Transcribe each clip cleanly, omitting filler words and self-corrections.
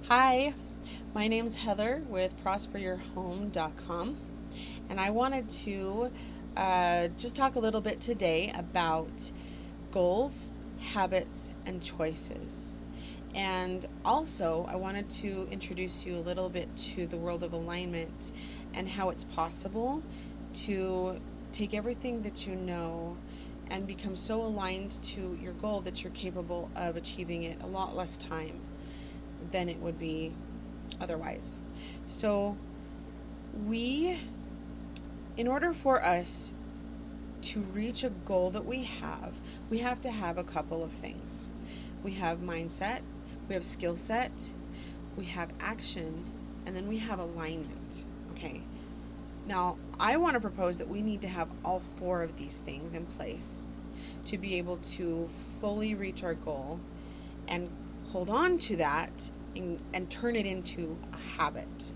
Hi, my name's Heather with prosperyourhome.com, and I wanted to just talk a little bit today about goals, habits, and choices. And also, I wanted to introduce you a little bit to the world of alignment and how it's possible to take everything that you know and become so aligned to your goal that you're capable of achieving it a lot less time than it would be otherwise. So, we, in order for us to reach a goal that we have to have a couple of things. We have mindset, we have skill set, we have action, and then we have alignment. Okay. Now, I want to propose that we need to have all four of these things in place to be able to fully reach our goal and hold on to that and turn it into a habit.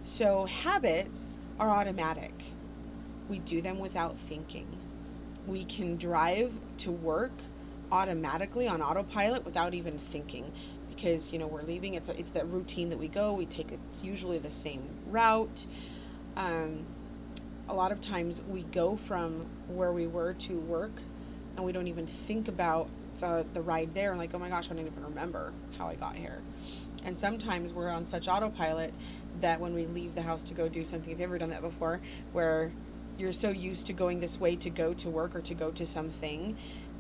So, habits are automatic. We do them without thinking. We can drive to work automatically on autopilot without even thinking because we're leaving. It's that routine that we go. We take it's usually the same route. Um, a lot of times we go from where we were to work, and we don't even think about the ride there. And like, oh my gosh, I don't even remember how I got here. And sometimes we're on such autopilot that when we leave the house to go do something, have you ever done that before, where you're so used to going this way to go to work or to go to something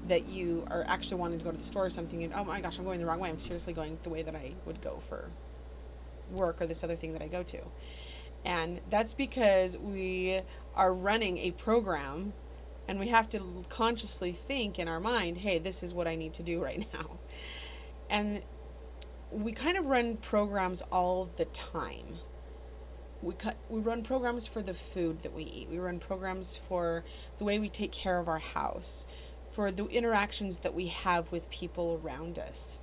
that you are actually wanting to go to the store or something, and oh my gosh, I'm going the wrong way. I'm seriously going the way that I would go for work or this other thing that I go to. And that's because we are running a program, and we have to consciously think in our mind, hey, this is what I need to do right now. And we kind of run programs all the time. We run programs for the food that we eat. We run programs for the way we take care of our house, for the interactions that we have with people around us.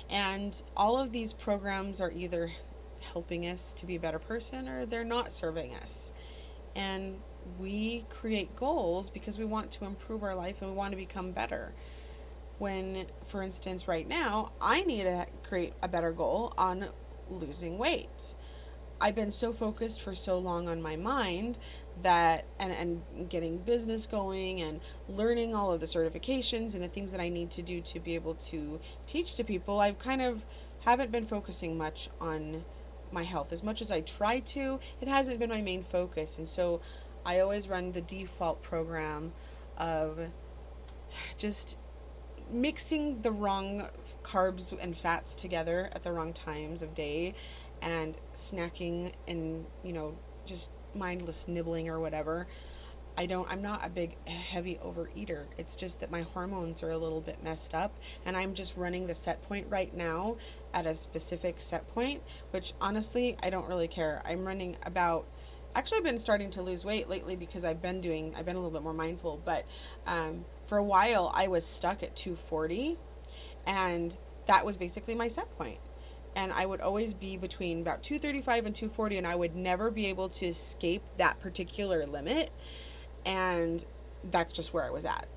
And all of these programs are either helping us to be a better person or they're not serving us. And we create goals because we want to improve our life and we want to become better. When, for instance, right now, I need to create a better goal on losing weight. I've been so focused for so long on my mind that and getting business going and learning all of the certifications and the things that I need to do to be able to teach to people, I've kind of haven't been focusing much on my health. As much as I try to, it hasn't been my main focus. And so I always run the default program of just mixing the wrong carbs and fats together at the wrong times of day and snacking and just mindless nibbling or whatever. I'm not a big heavy overeater. It's just that my hormones are a little bit messed up, and I'm just running the set point right now at a specific set point, which honestly I don't really care. I'm running about Actually, I've been starting to lose weight lately because I've been a little bit more mindful, but for a while I was stuck at 240, and that was basically my set point. And I would always be between about 235 and 240, and I would never be able to escape that particular limit. And that's just where I was at.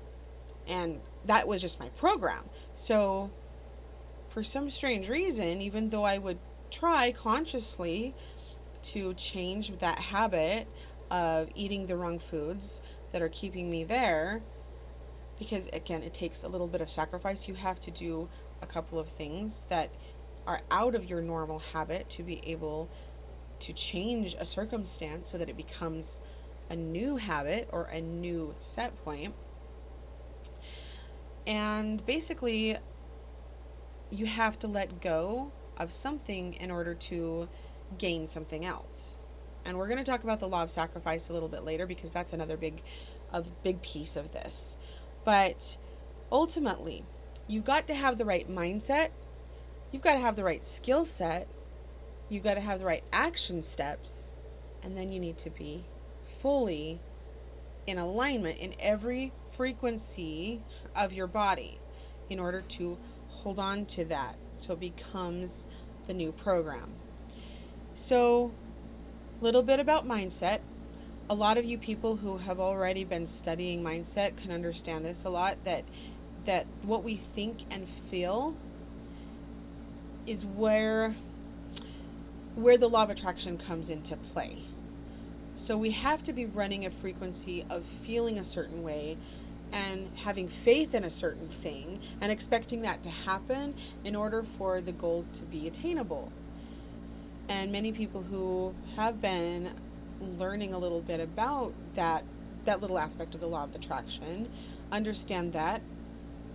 And that was just my program. So, for some strange reason, even though I would try consciously to change that habit of eating the wrong foods that are keeping me there, because again, it takes a little bit of sacrifice. You have to do a couple of things that are out of your normal habit to be able to change a circumstance so that it becomes a new habit or a new set point. And basically, you have to let go of something in order to gain something else. And we're going to talk about the law of sacrifice a little bit later because that's another big piece of this. But ultimately, you've got to have the right mindset, you've got to have the right skill set, you've got to have the right action steps, and then you need to be fully in alignment in every frequency of your body in order to hold on to that so it becomes the new program. So, a little bit about mindset. A lot of you people who have already been studying mindset can understand this a lot, that what we think and feel is where the law of attraction comes into play. So we have to be running a frequency of feeling a certain way and having faith in a certain thing and expecting that to happen in order for the goal to be attainable. And many people who have been learning a little bit about that little aspect of the law of attraction understand that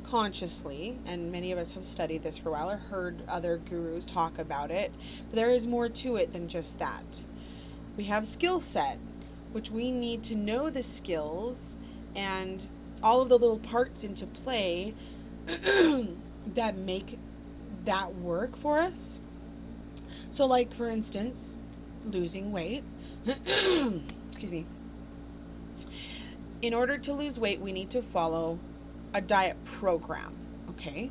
consciously, and many of us have studied this for a while or heard other gurus talk about it, but there is more to it than just that. We have skillset, which we need to know the skills and all of the little parts into play that make that work for us. So like, for instance, losing weight. Excuse me. In order to lose weight, we need to follow a diet program, okay?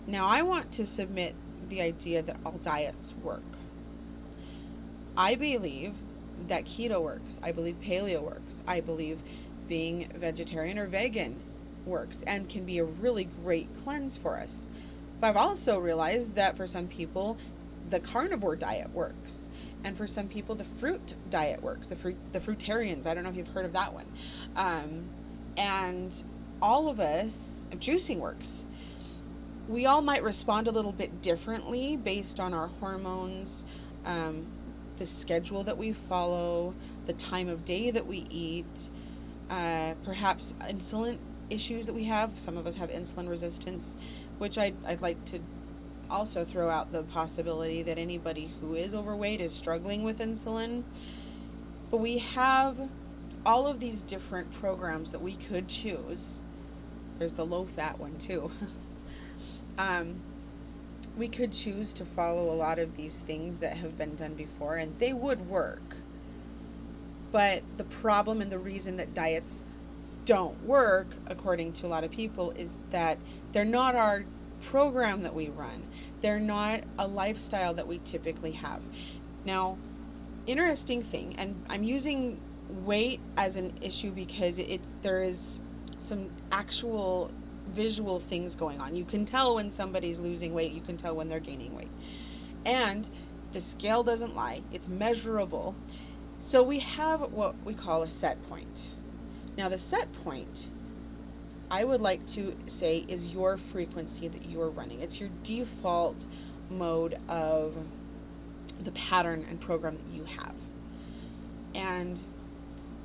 Now, I want to submit the idea that all diets work. I believe that keto works. I believe paleo works. I believe being vegetarian or vegan works and can be a really great cleanse for us. But I've also realized that for some people, the carnivore diet works. And for some people, the fruit diet works. The fruitarians. I don't know if you've heard of that one. And all of us, juicing works. We all might respond a little bit differently based on our hormones, the schedule that we follow, the time of day that we eat, perhaps insulin issues that we have. Some of us have insulin resistance, which I'd like to also throw out the possibility that anybody who is overweight is struggling with insulin. But we have all of these different programs that we could choose. There's the low-fat one too. We could choose to follow a lot of these things that have been done before, and they would work. But the problem and the reason that diets don't work, according to a lot of people, is that they're not our program that we run. They're not a lifestyle that we typically have. Now, interesting thing, and I'm using weight as an issue because there is some actual visual things going on. You can tell when somebody's losing weight. You can tell when they're gaining weight. And the scale doesn't lie. It's measurable. So we have what we call a set point. Now, the set point, I would like to say, is your frequency that you're running. It's your default mode of the pattern and program that you have. And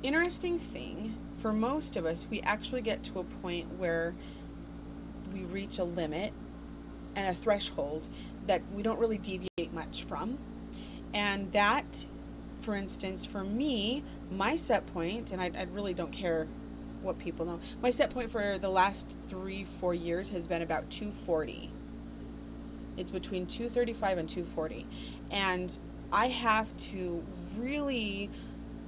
interesting thing, for most of us, we actually get to a point where we reach a limit and a threshold that we don't really deviate much from. And that, for instance, for me, my set point, and I really don't care what people know, my set point for the last 3-4 years has been about 240. It's between 235 and 240. And I have to really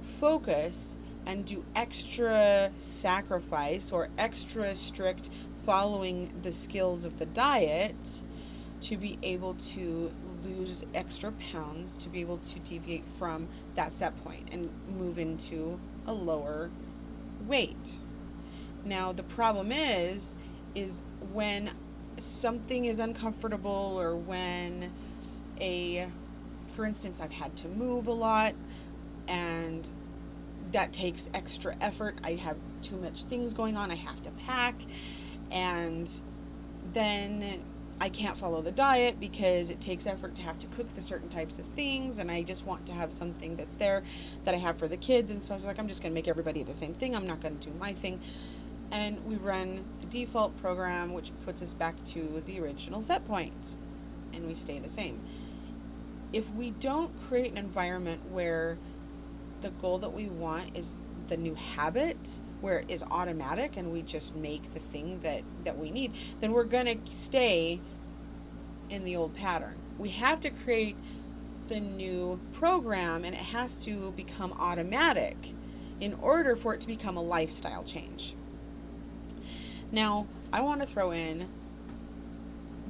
focus and do extra sacrifice or extra strict following the skills of the diet to be able to lose extra pounds, to be able to deviate from that set point and move into a lower weight. Now, the problem is when something is uncomfortable, or when for instance, I've had to move a lot and that takes extra effort. I have too much things going on. I have to pack, and then I can't follow the diet because it takes effort to have to cook the certain types of things, and I just want to have something that's there that I have for the kids. And so I was like, I'm just going to make everybody the same thing. I'm not going to do my thing. And we run the default program, which puts us back to the original set point, and we stay the same. If we don't create an environment where the goal that we want is the new habit, where it is automatic and we just make the thing that we need, then we're going to stay in the old pattern. We have to create the new program, and it has to become automatic in order for it to become a lifestyle change. Now, I want to throw in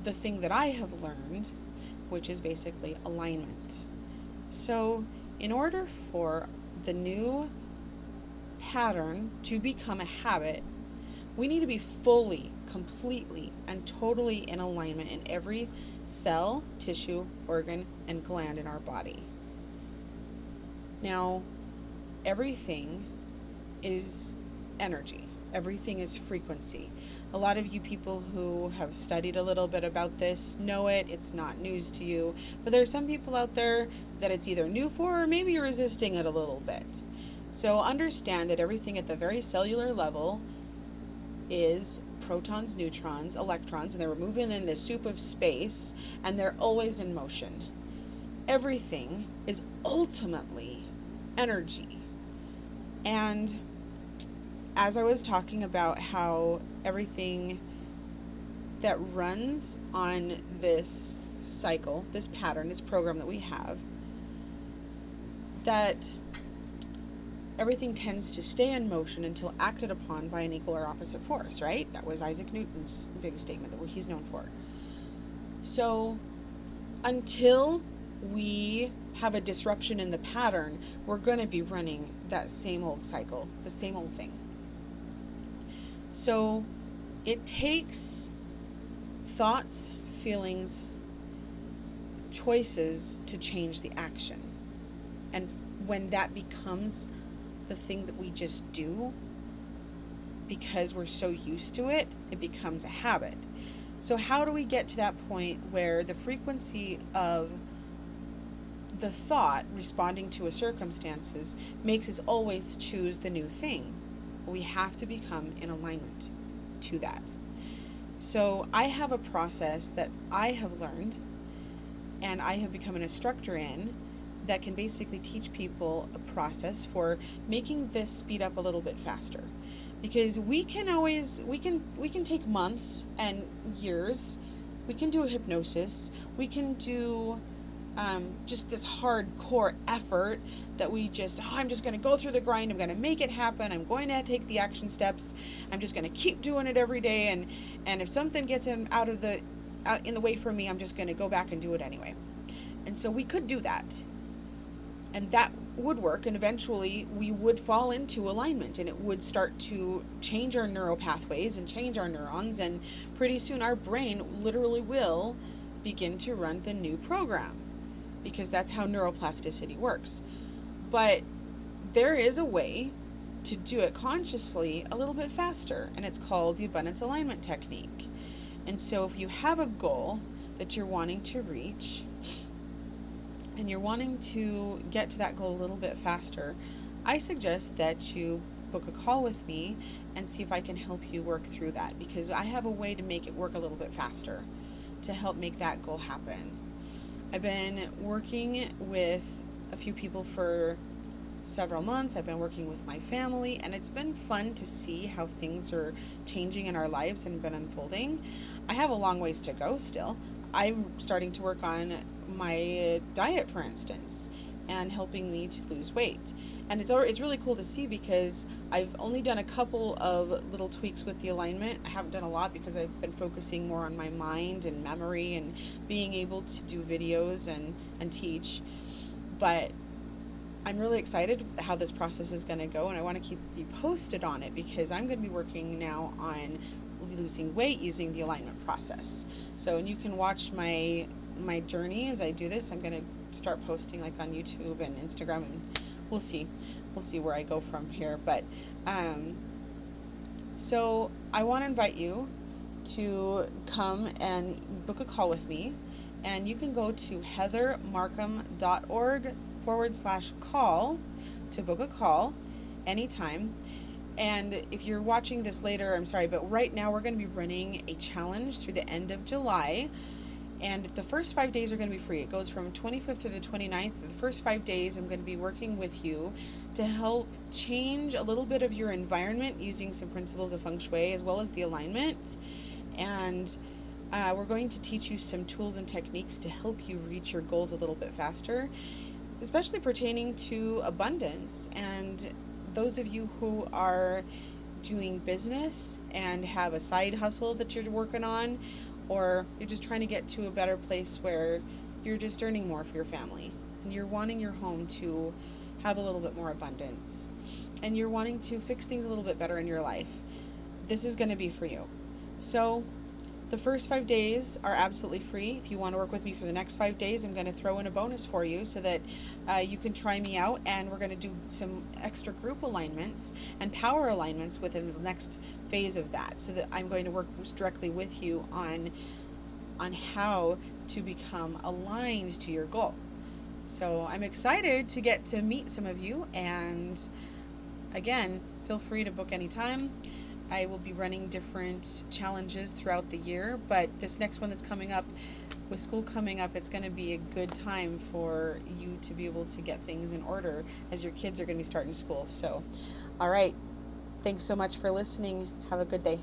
the thing that I have learned, which is basically alignment. So, in order for the new pattern to become a habit, We need to be fully, completely, and totally in alignment in every cell, tissue, organ, and gland in our body. Now, everything is energy. Everything is frequency. A lot of you people who have studied a little bit about this know it. It's not news to you. But there are some people out there that it's either new for or maybe resisting it a little bit. So understand that everything at the very cellular level is protons, neutrons, electrons, and they're moving in the soup of space, and they're always in motion. Everything is ultimately energy. And as I was talking about how everything that runs on this cycle, this pattern, this program that we have, that everything tends to stay in motion until acted upon by an equal or opposite force, right? That was Isaac Newton's big statement that he's known for. So until we have a disruption in the pattern, we're going to be running that same old cycle, the same old thing. So it takes thoughts, feelings, choices to change the action. And when that becomes the thing that we just do, because we're so used to it, it becomes a habit. So how do we get to that point where the frequency of the thought responding to a circumstances makes us always choose the new thing? We have to become in alignment to that. So I have a process that I have learned and I have become an instructor in that can basically teach people a process for making this speed up a little bit faster. Because we can take months and years. We can do a hypnosis. We can do just this hardcore effort that we just, I'm just going to go through the grind. I'm going to make it happen. I'm going to take the action steps. I'm just going to keep doing it every day. And if something gets in the way for me, I'm just going to go back and do it anyway. And so we could do that. And that would work, and eventually we would fall into alignment, and it would start to change our neural pathways and change our neurons, and pretty soon our brain literally will begin to run the new program, because that's how neuroplasticity works. But there is a way to do it consciously a little bit faster, and it's called the abundance alignment technique. And so if you have a goal that you're wanting to reach, and you're wanting to get to that goal a little bit faster, I suggest that you book a call with me and see if I can help you work through that, because I have a way to make it work a little bit faster to help make that goal happen. I've been working with a few people for several months. I've been working with my family, and it's been fun to see how things are changing in our lives and been unfolding. I have a long ways to go still. I'm starting to work on my diet, for instance, and helping me to lose weight. And it's really cool to see, because I've only done a couple of little tweaks with the alignment. I haven't done a lot because I've been focusing more on my mind and memory and being able to do videos and teach. But I'm really excited how this process is going to go, and I want to keep you posted on it, because I'm going to be working now on losing weight using the alignment process. So, and you can watch my journey as I do this. I'm going to start posting like on YouTube and Instagram, and we'll see where I go from here. But so I want to invite you to come and book a call with me, and you can go to heathermarkham.org/call to book a call anytime. And if you're watching this later, I'm sorry, but right now we're going to be running a challenge through the end of July. And the first 5 days are going to be free. It goes from 25th through the 29th. The first 5 days, I'm going to be working with you to help change a little bit of your environment using some principles of feng shui as well as the alignment. And we're going to teach you some tools and techniques to help you reach your goals a little bit faster, especially pertaining to abundance. And those of you who are doing business and have a side hustle that you're working on, or you're just trying to get to a better place where you're just earning more for your family, and you're wanting your home to have a little bit more abundance, and you're wanting to fix things a little bit better in your life, this is going to be for you. So the first 5 days are absolutely free. If you want to work with me for the next 5 days, I'm going to throw in a bonus for you so that you can try me out, and we're going to do some extra group alignments and power alignments within the next phase of that, so that I'm going to work directly with you on how to become aligned to your goal. So I'm excited to get to meet some of you, and again, feel free to book anytime. I will be running different challenges throughout the year, but this next one that's coming up, with school coming up, it's going to be a good time for you to be able to get things in order as your kids are going to be starting school. So, all right. Thanks so much for listening. Have a good day.